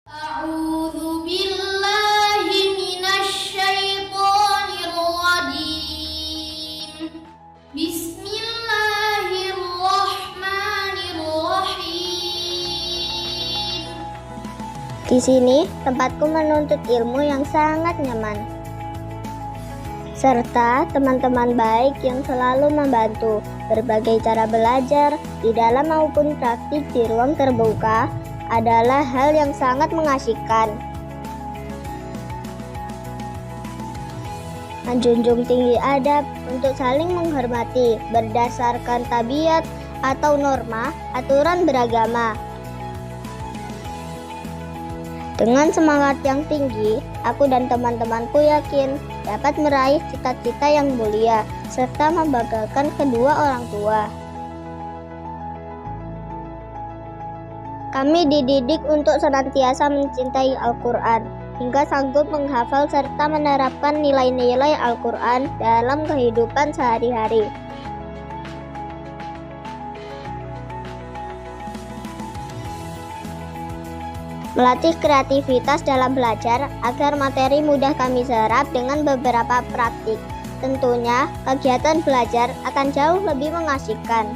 A'udzu billahi minasyaitonir rajim. Bismillahirrahmanirrahim. Di sini tempatku menuntut ilmu yang sangat nyaman, serta teman-teman baik yang selalu membantu berbagai cara belajar di dalam maupun praktik di ruang terbuka adalah hal yang sangat mengasihkan. Menjunjung tinggi adab untuk saling menghormati berdasarkan tabiat atau norma aturan beragama. Dengan semangat yang tinggi, aku dan teman-temanku yakin dapat meraih cita-cita yang mulia serta membanggakan kedua orang tua. Kami dididik untuk senantiasa mencintai Al-Quran hingga sanggup menghafal serta menerapkan nilai-nilai Al-Quran dalam kehidupan sehari-hari. Melatih kreativitas dalam belajar agar materi mudah kami serap dengan beberapa praktik. Tentunya, kegiatan belajar akan jauh lebih mengasihkan.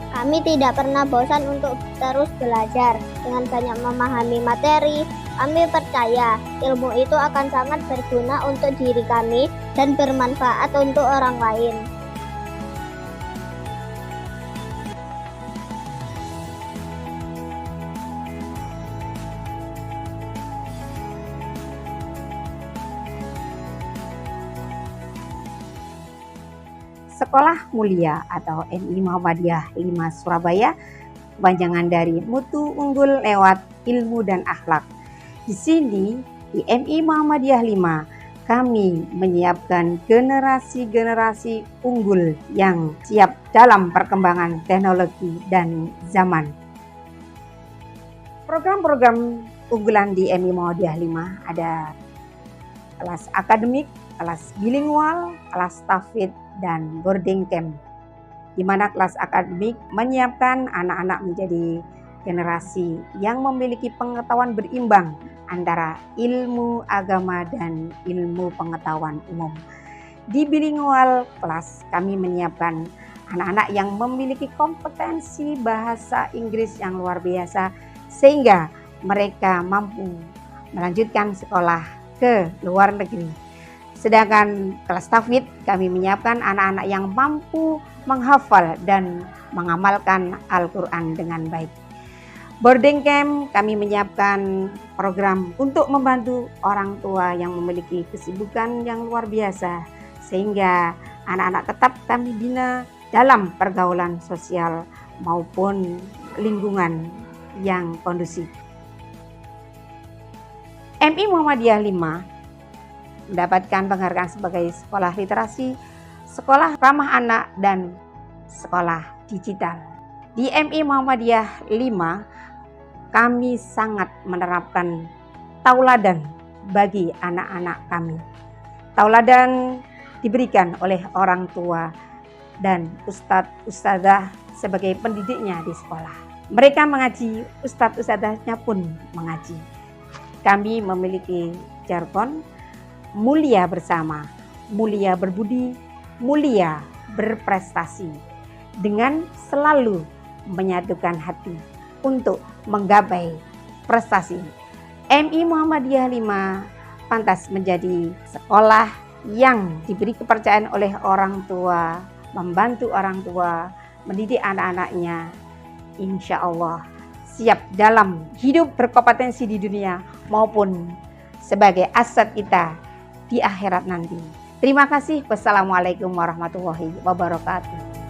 Kami tidak pernah bosan untuk terus belajar. Dengan banyak memahami materi, kami percaya ilmu itu akan sangat berguna untuk diri kami dan bermanfaat untuk orang lain. Sekolah Mulia atau MI Muhammadiyah 5 Surabaya, kepanjangan dari Mutu Unggul Lewat Ilmu dan Akhlak. Di sini di MI Muhammadiyah 5 kami menyiapkan generasi-generasi unggul yang siap dalam perkembangan teknologi dan zaman. Program-program unggulan di MI Muhammadiyah 5 ada kelas akademik, kelas bilingual, kelas tahfidz, dan boarding camp, di mana kelas akademik menyiapkan anak-anak menjadi generasi yang memiliki pengetahuan berimbang antara ilmu agama dan ilmu pengetahuan umum. Di bilingual kelas kami menyiapkan anak-anak yang memiliki kompetensi bahasa Inggris yang luar biasa sehingga mereka mampu melanjutkan sekolah ke luar negeri. Sedangkan kelas tahfidz kami menyiapkan anak-anak yang mampu menghafal dan mengamalkan Al-Quran dengan baik. Boarding camp kami menyiapkan program untuk membantu orang tua yang memiliki kesibukan yang luar biasa sehingga anak-anak tetap kami bina dalam pergaulan sosial maupun lingkungan yang kondusif. MI Muhammadiyah 5 mendapatkan penghargaan sebagai sekolah literasi, sekolah ramah anak, dan sekolah digital. Di MI Muhammadiyah 5, kami sangat menerapkan tauladan bagi anak-anak kami. Tauladan diberikan oleh orang tua dan ustadz-ustadzah sebagai pendidiknya di sekolah. Mereka mengaji, ustadz-ustadzahnya pun mengaji. Kami memiliki jargon mulia bersama, mulia berbudi, mulia berprestasi, dengan selalu menyatukan hati untuk menggapai prestasi. MI Muhammadiyah 5 pantas menjadi sekolah yang diberi kepercayaan oleh orang tua, membantu orang tua, mendidik anak-anaknya, insya Allah siap dalam hidup berkompetensi di dunia maupun sebagai aset kita di akhirat nanti. Terima kasih. Wassalamualaikum warahmatullahi wabarakatuh.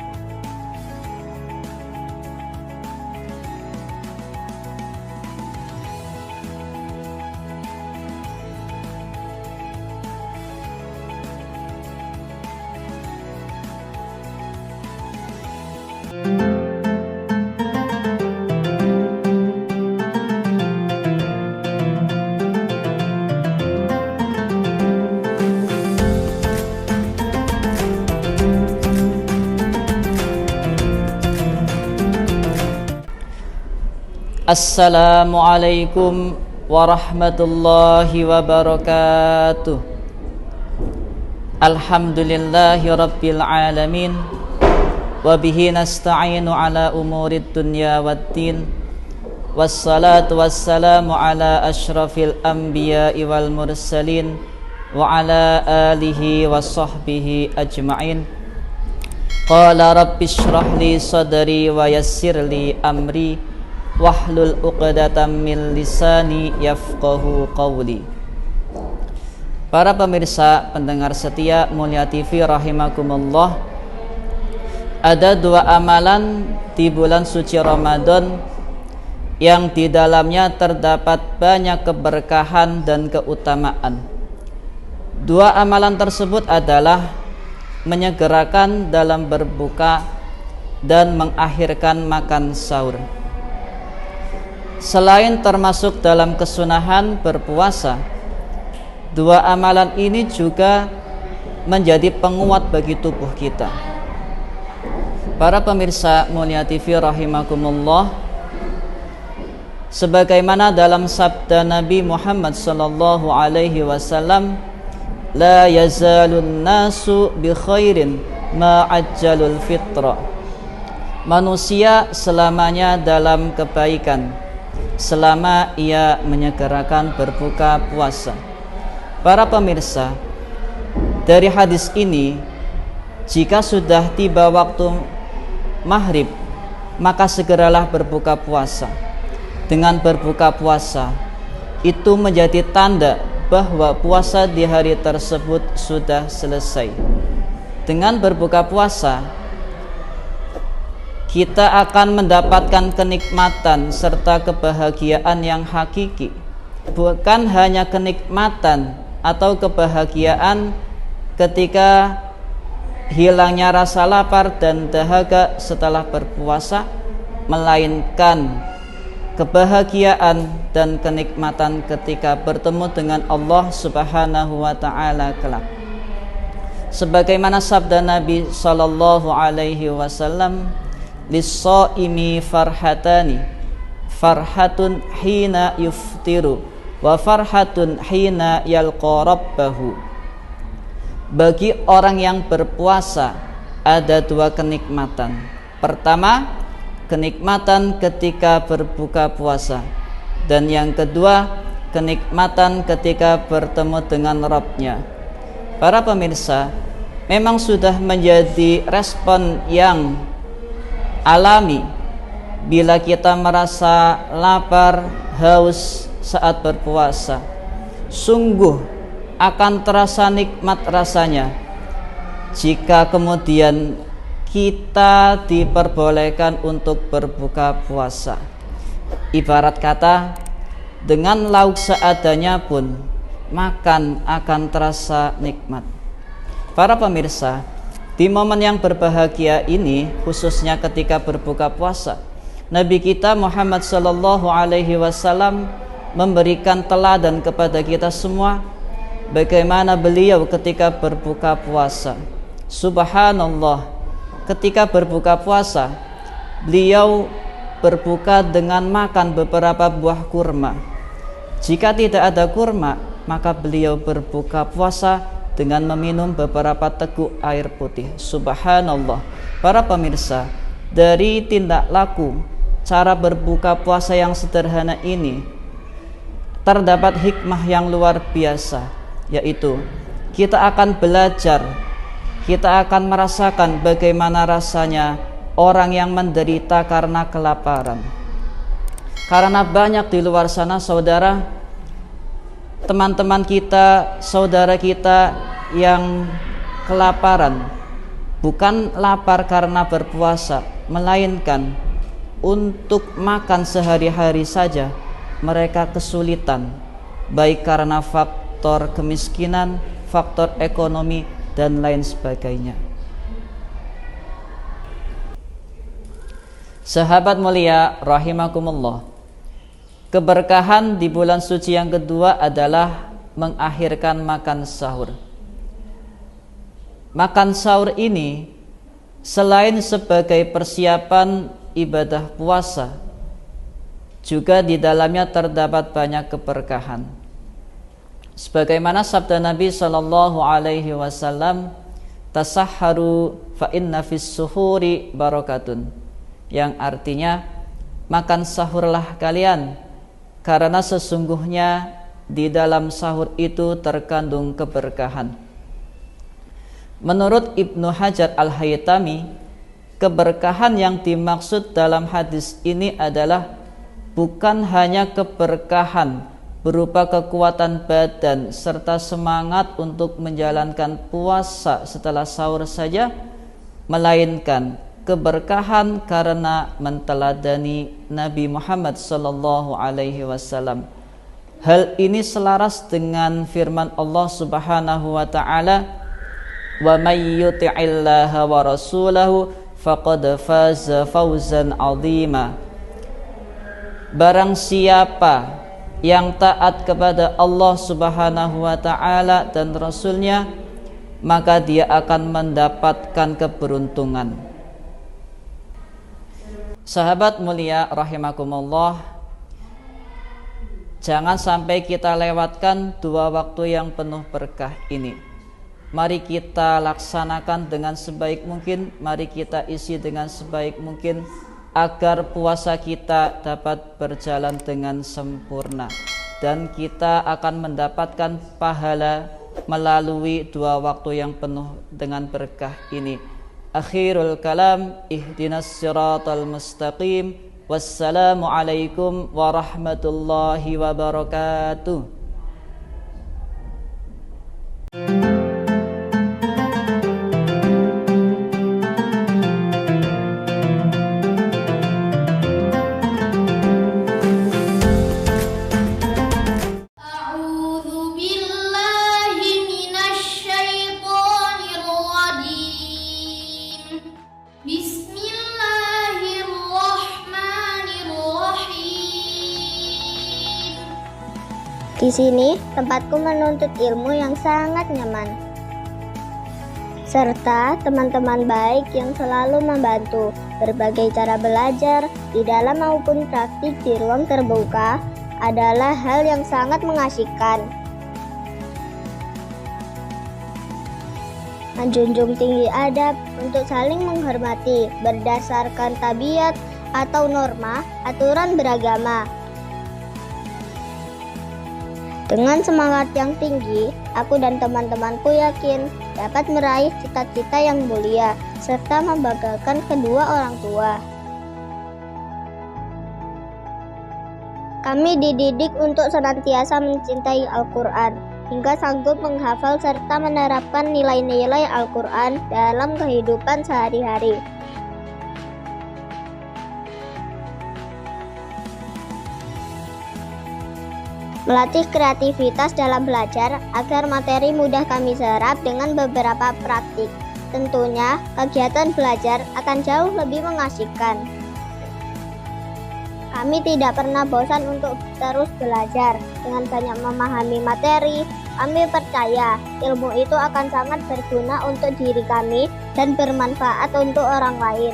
Assalamualaikum warahmatullahi wabarakatuh. Alhamdulillahi rabbil alamin. Wabihi nasta'inu ala umurid dunya waddin. Wassalatu wassalamu ala ashrafil anbiya'i wal mursalin. Wa ala alihi wa sahbihi ajma'in. Qala rabbi shrah li sadri wa yassir li amri wahlul uqdatam min lisani yafqahu qawli. Para pemirsa pendengar setia Mulia TV rahimakumullah, ada dua amalan di bulan suci Ramadan yang di dalamnya terdapat banyak keberkahan dan keutamaan. Dua amalan tersebut adalah menyegerakan dalam berbuka dan mengakhirkan makan sahur. Selain termasuk dalam kesunahan berpuasa, dua amalan ini juga menjadi penguat bagi tubuh kita. Para pemirsa Mulia TV rahimakumullah, sebagaimana dalam sabda Nabi Muhammad sallallahu alaihi wasallam, la yazalun nasu bi khairin ma ajjalul fitra. Manusia selamanya dalam kebaikan selama ia menyegerakan berbuka puasa. Para pemirsa, dari hadis ini, jika sudah tiba waktu maghrib, maka segeralah berbuka puasa. Dengan berbuka puasa, itu menjadi tanda bahwa puasa di hari tersebut sudah selesai. Dengan berbuka puasa, kita akan mendapatkan kenikmatan serta kebahagiaan yang hakiki. Bukan hanya kenikmatan atau kebahagiaan ketika hilangnya rasa lapar dan dahaga setelah berpuasa, melainkan kebahagiaan dan kenikmatan ketika bertemu dengan Allah Subhanahu wa taala kelak. Sebagaimana sabda Nabi sallallahu alaihi wasallam, lis-shaimi farhatani, farhatun hina yuftiru wa farhatun hina yalqa rabbahu. Bagi orang yang berpuasa ada dua kenikmatan. Pertama, kenikmatan ketika berbuka puasa, dan yang kedua, kenikmatan ketika bertemu dengan Rabb-Nya. Para pemirsa, memang sudah menjadi respon yang alami bila kita merasa lapar, haus saat berpuasa. Sungguh akan terasa nikmat rasanya jika kemudian kita diperbolehkan untuk berbuka puasa. Ibarat kata, dengan lauk seadanya pun makan akan terasa nikmat. Para pemirsa, di momen yang berbahagia ini, khususnya ketika berbuka puasa, Nabi kita Muhammad sallallahu alaihi wasallam memberikan teladan kepada kita semua bagaimana beliau ketika berbuka puasa. Subhanallah, ketika berbuka puasa, beliau berbuka dengan makan beberapa buah kurma. Jika tidak ada kurma, maka beliau berbuka puasa dengan meminum beberapa teguk air putih. Subhanallah. Para pemirsa, dari tindak laku cara berbuka puasa yang sederhana ini terdapat hikmah yang luar biasa, yaitu kita akan belajar, kita akan merasakan bagaimana rasanya orang yang menderita karena kelaparan. Karena banyak di luar sana, saudara, teman-teman kita, saudara kita yang kelaparan, bukan lapar karena berpuasa, melainkan untuk makan sehari-hari saja mereka kesulitan, baik karena faktor kemiskinan, faktor ekonomi, dan lain sebagainya. Sahabat mulia rahimakumullah, keberkahan di bulan suci yang kedua adalah mengakhirkan makan sahur. Makan sahur ini selain sebagai persiapan ibadah puasa, juga di dalamnya terdapat banyak keberkahan. Sebagaimana sabda Nabi sallallahu alaihi wasallam, tasahharu fa inna fis suhuri barakatun, yang artinya makan sahurlah kalian karena sesungguhnya di dalam sahur itu terkandung keberkahan. Menurut Ibnu Hajar Al-Haytami, keberkahan yang dimaksud dalam hadis ini adalah bukan hanya keberkahan berupa kekuatan badan serta semangat untuk menjalankan puasa setelah sahur saja, melainkan keberkahan karena menteladani Nabi Muhammad sallallahu alaihi wasallam. Hal ini selaras dengan firman Allah Subhanahu wa taala, "Wa may yuti'illaha wa rasulahu faqad faza fawzan 'azima." Barang siapa yang taat kepada Allah Subhanahu wa taala dan Rasulnya, maka dia akan mendapatkan keberuntungan. Sahabat mulia rahimakumullah, jangan sampai kita lewatkan 2 waktu yang penuh berkah ini. Mari kita laksanakan dengan sebaik mungkin, mari kita isi dengan sebaik mungkin agar puasa kita dapat berjalan dengan sempurna dan kita akan mendapatkan pahala melalui 2 waktu yang penuh dengan berkah ini. Akhirul kalam, ihdinas siratal mustaqim. Wassalamu alaikum warahmatullahi wabarakatuh. A'udzu billahi minasy syaithanir rajim. Bismillahirrahmanirrahim. Di sini tempatku menuntut ilmu yang sangat nyaman, serta teman-teman baik yang selalu membantu berbagai cara belajar di dalam maupun praktik di ruang terbuka adalah hal yang sangat mengasyikan. Menjunjung tinggi adab untuk saling menghormati berdasarkan tabiat atau norma aturan beragama. Dengan semangat yang tinggi, aku dan teman-temanku yakin dapat meraih cita-cita yang mulia serta membanggakan kedua orang tua. Kami dididik untuk senantiasa mencintai Al-Quran hingga sanggup menghafal serta menerapkan nilai-nilai Al-Quran dalam kehidupan sehari-hari. Melatih kreativitas dalam belajar agar materi mudah kami serap dengan beberapa praktik. Tentunya kegiatan belajar akan jauh lebih mengasyikan. Kami tidak pernah bosan untuk terus belajar. Dengan banyak memahami materi, kami percaya ilmu itu akan sangat berguna untuk diri kami dan bermanfaat untuk orang lain.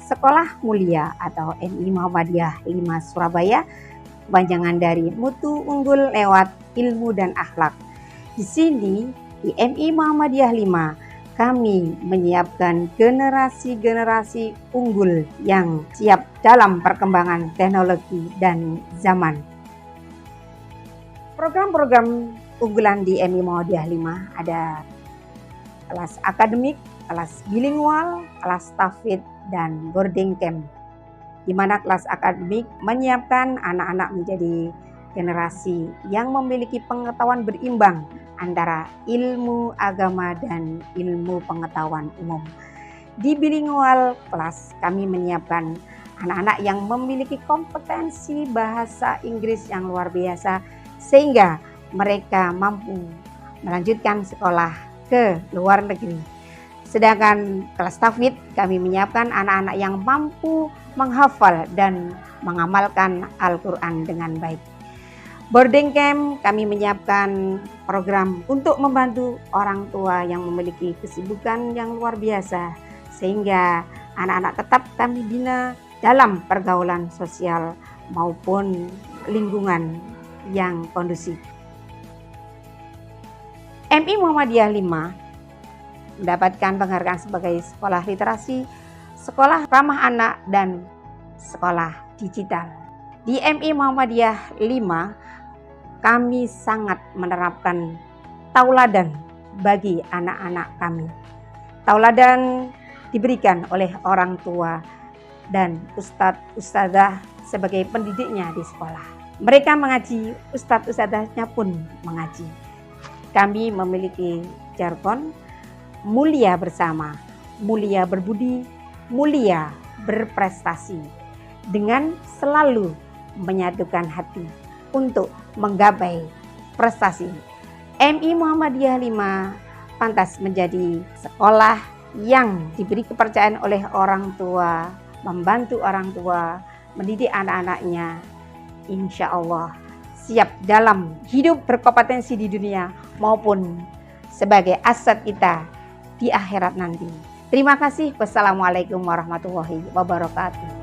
Sekolah Mulia atau MI Muhammadiyah 5 Surabaya, kepanjangan dari Mutu Unggul Lewat Ilmu dan Akhlak. Di sini di MI Muhammadiyah 5 kami menyiapkan generasi-generasi unggul yang siap dalam perkembangan teknologi dan zaman. Program-program unggulan di MI Muhammadiyah 5 ada kelas akademik, kelas bilingual, kelas tafid, dan boarding camp, di mana kelas akademik menyiapkan anak-anak menjadi generasi yang memiliki pengetahuan berimbang antara ilmu agama dan ilmu pengetahuan umum. Di bilingual kelas kami menyiapkan anak-anak yang memiliki kompetensi bahasa Inggris yang luar biasa sehingga mereka mampu melanjutkan sekolah ke luar negeri. Sedangkan kelas tafid kami menyiapkan anak-anak yang mampu menghafal dan mengamalkan Al-Quran dengan baik. Boarding camp kami menyiapkan program untuk membantu orang tua yang memiliki kesibukan yang luar biasa, sehingga anak-anak tetap kami bina dalam pergaulan sosial maupun lingkungan yang kondusif. MI Muhammadiyah 5 mendapatkan penghargaan sebagai sekolah literasi, sekolah ramah anak, dan sekolah digital. Di MI Muhammadiyah 5 kami sangat menerapkan tauladan bagi anak-anak kami. Tauladan diberikan oleh orang tua dan ustadz-ustadzah sebagai pendidiknya di sekolah. Mereka mengaji, ustadz-ustadzahnya pun mengaji. Kami memiliki jargon mulia bersama, mulia berbudi, mulia berprestasi, dengan selalu menyatukan hati untuk menggapai prestasi. MI Muhammadiyah 5 pantas menjadi sekolah yang diberi kepercayaan oleh orang tua, membantu orang tua, mendidik anak-anaknya, insya Allah siap dalam hidup berkompetensi di dunia maupun sebagai aset kita di akhirat nanti. Terima kasih. Wassalamualaikum warahmatullahi wabarakatuh.